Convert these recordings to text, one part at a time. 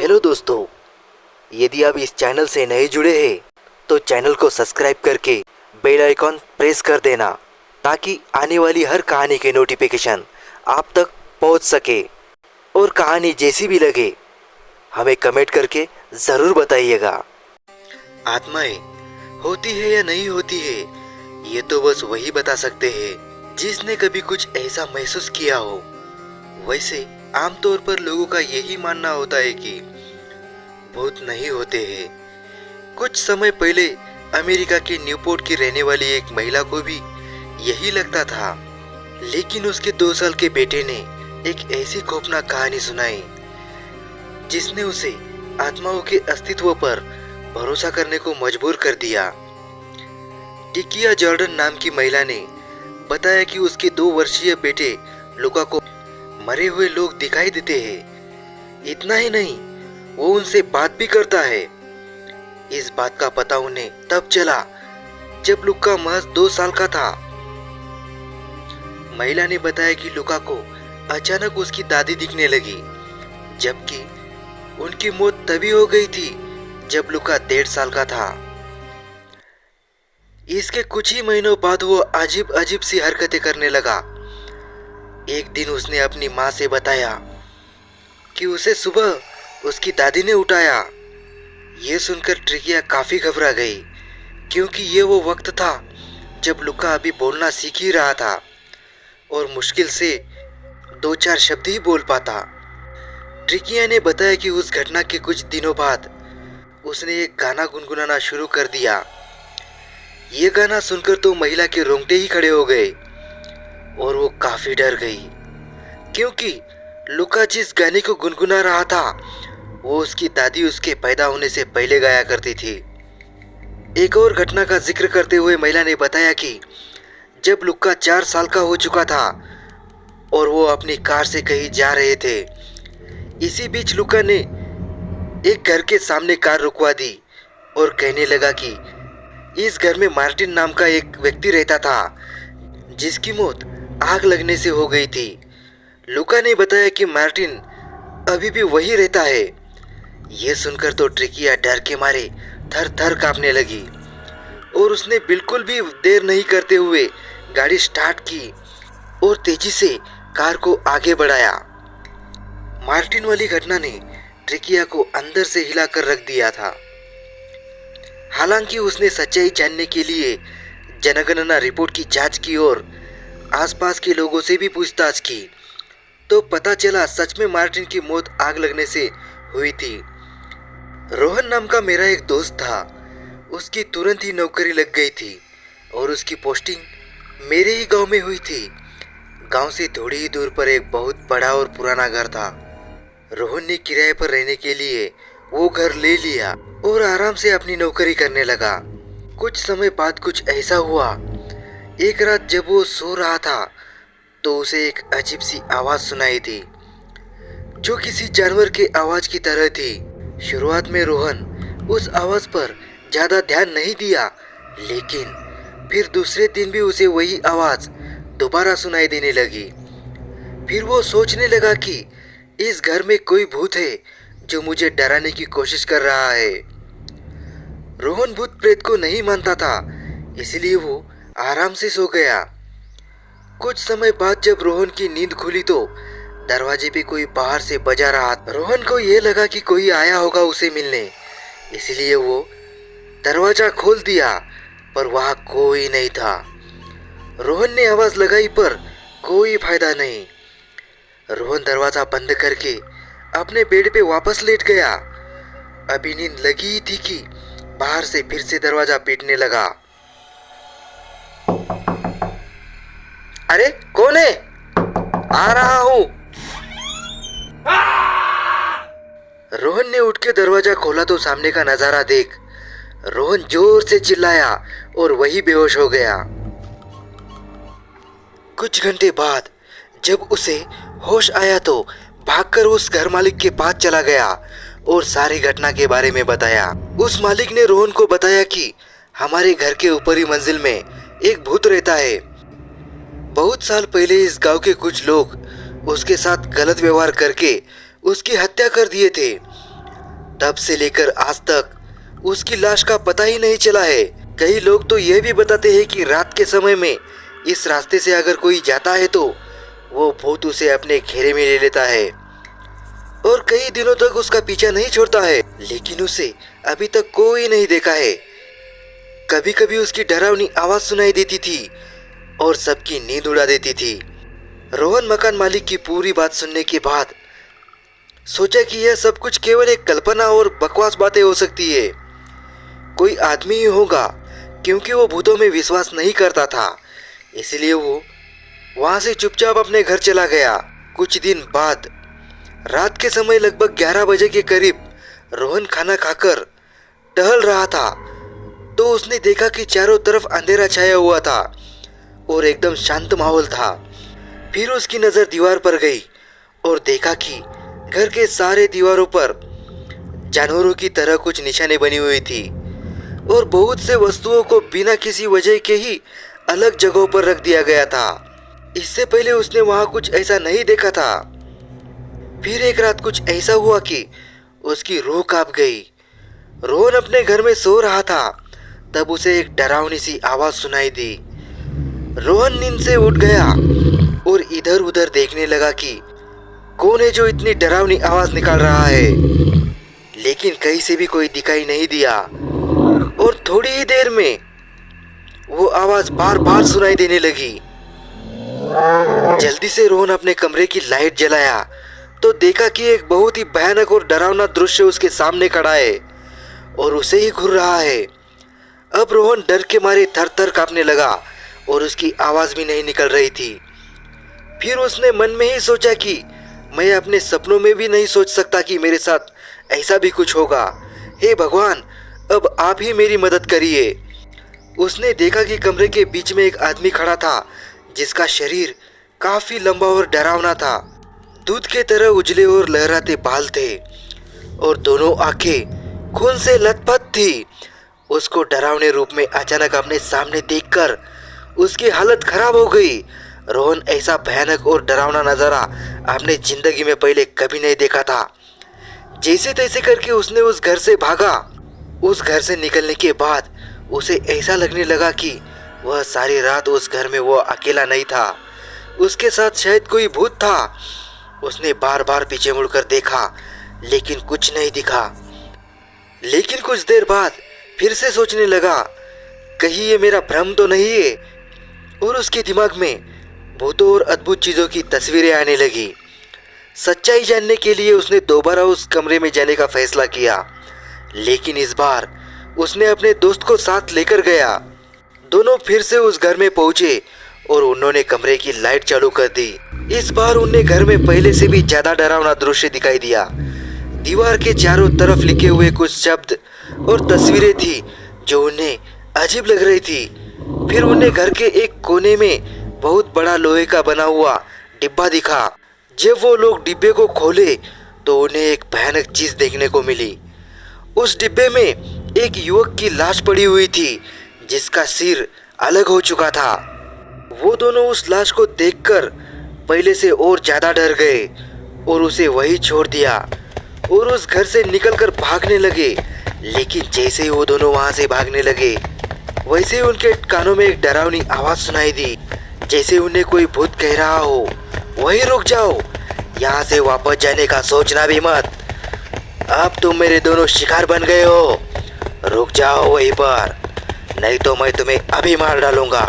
Hello दोस्तों, यदि आप इस चैनल से नए जुड़े हैं तो चैनल को सब्सक्राइब करके बेल आइकॉन प्रेस कर देना ताकि आने वाली हर कहानी के नोटिफिकेशन आप तक पहुंच सके। और कहानी जैसी भी लगे हमें कमेंट करके ज़रूर बताइएगा। आत्माएं होती है या नहीं होती है ये तो बस वही बता सकते हैं जिसने कभी कुछ ऐसा महसूस किया हो। वैसे आमतौर पर लोगों का यही मानना होता है कि भूत नहीं होते हैं। कुछ समय पहले अमेरिका के न्यूपोर्ट की रहने वाली एक महिला को भी यही लगता था, लेकिन उसके 2 साल के बेटे ने एक ऐसी खौफनाक कहानी सुनाई जिसने उसे आत्माओं के अस्तित्व पर भरोसा करने को मजबूर कर दिया। टिकिया जॉर्डन नाम की महिला ने बताया कि उसके 2 वर्षीय बेटे लुका को मरे हुए लोग दिखाई देते हैं। इतना ही नहीं, वो उनसे बात भी करता है। इस बात का पता उन्हें तब चला जब लुका महज 2 साल का था। महिला ने बताया कि लुका को अचानक उसकी दादी दिखने लगी, जबकि उनकी मौत तभी हो गई थी जब लुका 1.5 साल का था। इसके कुछ ही महीनों बाद वो अजीब अजीब सी हरकतें करने लगा। एक दिन उसने अपनी माँ से बताया कि उसे सुबह उसकी दादी ने उठाया। ये सुनकर ट्रिकिया काफी घबरा गई, क्योंकि ये वो वक्त था जब लुका अभी बोलना सीख ही रहा था और मुश्किल से 2-4 शब्द ही बोल पाता। ट्रिकिया ने बताया कि उस घटना के कुछ दिनों बाद उसने एक गाना गुनगुनाना शुरू कर दिया। ये गाना सुनकर तो महिला के रोंगटे ही खड़े हो गए और वो काफी डर गई, क्योंकि लुका जिस गाने को गुनगुना रहा था वो उसकी दादी उसके पैदा होने से पहले गाया करती थी। एक और घटना का जिक्र करते हुए महिला ने बताया कि जब लुका 4 साल का हो चुका था और वो अपनी कार से कहीं जा रहे थे, इसी बीच लुका ने एक घर के सामने कार रुकवा दी और कहने लगा कि इस घर में मार्टिन नाम का एक व्यक्ति रहता था जिसकी मौत आग लगने से हो गई थी। लुका ने बताया कि मार्टिन अभी भी वही रहता है। यह सुनकर तो ट्रिकिया डर के मारे थर थर कांपने लगी और उसने बिल्कुल भी देर नहीं करते हुए गाड़ी स्टार्ट की और तेजी से कार को आगे बढ़ाया। मार्टिन वाली घटना ने ट्रिकिया को अंदर से हिलाकर रख दिया था। हालांकि उसने सच्चाई जानने के लिए जनगणना रिपोर्ट की जांच की और आसपास के लोगों से भी पूछताछ की, तो पता चला सच में मार्टिन की मौत आग लगने से हुई थी। रोहन नाम का मेरा एक दोस्त था, उसकी तुरंत ही नौकरी लग गई थी और उसकी पोस्टिंग मेरे ही गांव में हुई थी। गांव से थोड़ी ही दूर पर एक बहुत बड़ा और पुराना घर था। रोहन ने किराए पर रहने के लिए वो घर ले लिया और आराम से अपनी नौकरी करने लगा। कुछ समय बाद कुछ ऐसा हुआ, एक रात जब वो सो रहा था तो उसे एक अजीब सी आवाज सुनाई दी जो किसी जानवर के आवाज की तरह थी। शुरुआत में रोहन उस आवाज पर ज्यादा ध्यान नहीं दिया, लेकिन फिर दूसरे दिन भी उसे वही आवाज दोबारा सुनाई देने लगी। फिर वो सोचने लगा कि इस घर में कोई भूत है जो मुझे डराने की कोशिश कर रहा है। रोहन भूत प्रेत को नहीं मानता था, इसलिए वो आराम से सो गया। कुछ समय बाद जब रोहन की नींद खुली तो दरवाजे पे कोई बाहर से बजा रहा था। रोहन को यह लगा कि कोई आया होगा उसे मिलने, इसलिए वो दरवाजा खोल दिया, पर वहां कोई नहीं था। रोहन ने आवाज लगाई पर कोई फायदा नहीं। रोहन दरवाजा बंद करके अपने बेड पे वापस लेट गया। अभी नींद लगी ही थी कि बाहर से फिर से दरवाजा पीटने लगा। अरे कौन है? आ रहा हूं। रोहन ने उठ के दरवाजा खोला तो सामने का नजारा देख रोहन जोर से चिल्लाया और वही बेहोश हो गया। कुछ घंटे बाद जब उसे होश आया तो भागकर उस घर मालिक के पास चला गया और सारी घटना के बारे में बताया। उस मालिक ने रोहन को बताया कि हमारे घर के ऊपरी मंजिल में एक भूत रहता है। बहुत साल पहले इस गांव के कुछ लोग उसके साथ गलत व्यवहार करके उसकी हत्या कर दिए थे। तब से लेकर आज तक उसकी लाश का पता ही नहीं चला है। कई लोग तो यह भी बताते हैं कि रात के समय में इस रास्ते से अगर कोई जाता है तो वो भूत उसे अपने घेरे में ले लेता है और कई दिनों तक उसका पीछा नहीं छोड़ता है, लेकिन उसे अभी तक कोई नहीं देखा है। कभी कभी उसकी डरावनी आवाज सुनाई देती थी और सबकी नींद उड़ा देती थी। रोहन मकान मालिक की पूरी बात सुनने के बाद सोचा कि यह सब कुछ केवल एक कल्पना और बकवास बातें हो सकती है। कोई आदमी ही होगा, क्योंकि वो भूतों में विश्वास नहीं करता था, इसलिए वो वहां से चुपचाप अपने घर चला गया। कुछ दिन बाद रात के समय लगभग 11 बजे के करीब रोहन खाना खाकर टहल रहा था तो उसने देखा कि चारों तरफ अंधेरा छाया हुआ था और एकदम शांत माहौल था। फिर उसकी नज़र दीवार पर गई और देखा कि घर के सारे दीवारों पर जानवरों की तरह कुछ निशाने बनी हुई थी और बहुत से वस्तुओं को बिना किसी वजह के ही अलग जगहों पर रख दिया गया था। इससे पहले उसने वहां कुछ ऐसा नहीं देखा था। फिर एक रात कुछ ऐसा हुआ कि उसकी रूह कांप गई। रोहन अपने घर में सो रहा था, तब उसे एक डरावनी सी आवाज सुनाई दी। रोहन नींद से उठ गया और इधर उधर देखने लगा कि कौन है जो इतनी डरावनी आवाज निकाल रहा है, लेकिन कहीं से भी कोई दिखाई नहीं दिया और थोड़ी ही देर में वो आवाज बार बार सुनाई देने लगी। जल्दी से रोहन अपने कमरे की लाइट जलाया तो देखा कि एक बहुत ही भयानक और डरावना दृश्य उसके सामने खड़ा है और उसे ही घूर रहा है। अब रोहन डर के मारे थर थर कांपने लगा और उसकी आवाज भी नहीं निकल रही थी। फिर उसने मन में ही सोचा कि मैं अपने सपनों में भी नहीं सोच सकता कि मेरे साथ ऐसा भी कुछ होगा। हे भगवान, अब आप ही मेरी मदद करिए। उसने देखा कि कमरे के बीच में एक आदमी खड़ा था जिसका शरीर काफी लंबा और डरावना था। दूध के तरह उजले और लहराते बाल थे और दोनों आंखें खून से लथपथ थी। उसको डरावने रूप में अचानक अपने सामने देखकर उसकी हालत खराब हो गई। रोहन ऐसा भयानक और डरावना नजारा अपने जिंदगी में पहले कभी नहीं देखा था। जैसे तैसे करके उसने उस घर से भागा। उस घर से निकलने के बाद उसे ऐसा लगने लगा कि वह सारी रात उस घर में वो अकेला नहीं था, उसके साथ शायद कोई भूत था। उसने बार बार पीछे मुड़कर देखा लेकिन कुछ नहीं दिखा। लेकिन कुछ देर बाद फिर से सोचने लगा कहीं ये मेरा भ्रम तो नहीं है, और उसके दिमाग में भूतों और अद्भुत चीजों की तस्वीरें आने लगी। सच्चाई जानने के लिए उसने दोबारा उस कमरे में जाने का फैसला किया, लेकिन इस बार उसने अपने दोस्त को साथ लेकर गया। दोनों फिर से उस घर में पहुंचे और उन्होंने कमरे की लाइट चालू कर दी। इस बार उन्हें घर में पहले से भी ज्यादा डरावना दृश्य दिखाई दिया। दीवार के चारों तरफ लिखे हुए कुछ शब्द और तस्वीरें थी जो उन्हें अजीब लग रही थी। फिर उन्हें घर के एक कोने में बहुत बड़ा लोहे का बना हुआ डिब्बा दिखा। जब वो लोग डिब्बे को खोले तो उन्हें एक भयानक चीज देखने को मिली। उस डिब्बे में एक युवक की लाश पड़ी हुई थी जिसका सिर अलग हो चुका था। वो दोनों उस लाश को देखकर पहले से और ज्यादा डर गए और उसे वहीं छोड़ दिया और उस घर से निकलकर भागने लगे। लेकिन जैसे ही वो दोनों वहां से भागने लगे वैसे ही उनके कानों में एक डरावनी आवाज सुनाई दी, जैसे उन्हें कोई भूत कह रहा हो, वहीं रुक जाओ, यहाँ से वापस जाने का सोचना भी मत, अब तुम मेरे दोनों शिकार बन गए हो, रुक जाओ वहीं पर, नहीं तो मैं तुम्हें अभी मार डालूंगा।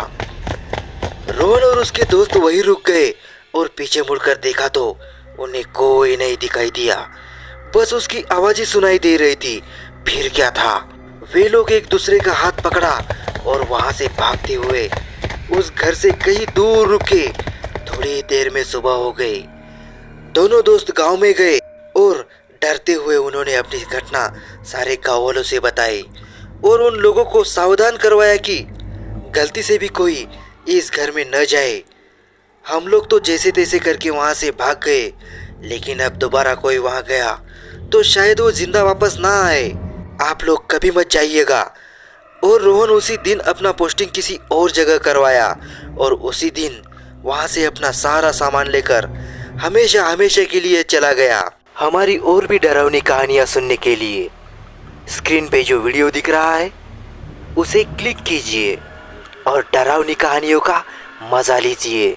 रोहन और उसके दोस्त वहीं रुक गए और पीछे मुड़कर देखा तो उन्हें कोई नहीं दिखाई दिया, बस उसकी आवाज ही सुनाई दे रही थी। फिर क्या था, वे लोग एक दूसरे का हाथ पकड़ा और वहां से भागते हुए उस घर से कहीं दूर रुके। थोड़ी देर में सुबह हो गई। दोनों दोस्त गांव में गए और डरते हुए उन्होंने अपनी घटना सारे गांव वालों से बताई और उन लोगों को सावधान करवाया कि गलती से भी कोई इस घर में न जाए। हम लोग तो जैसे तैसे करके वहां से भाग गए, लेकिन अब दोबारा कोई वहां गया तो शायद वो जिंदा वापस ना आए। आप लोग कभी मत जाइएगा। और रोहन उसी दिन अपना पोस्टिंग किसी और जगह करवाया और उसी दिन वहां से अपना सारा सामान लेकर हमेशा हमेशा के लिए चला गया। हमारी और भी डरावनी कहानियाँ सुनने के लिए स्क्रीन पे जो वीडियो दिख रहा है उसे क्लिक कीजिए और डरावनी कहानियों का मजा लीजिए।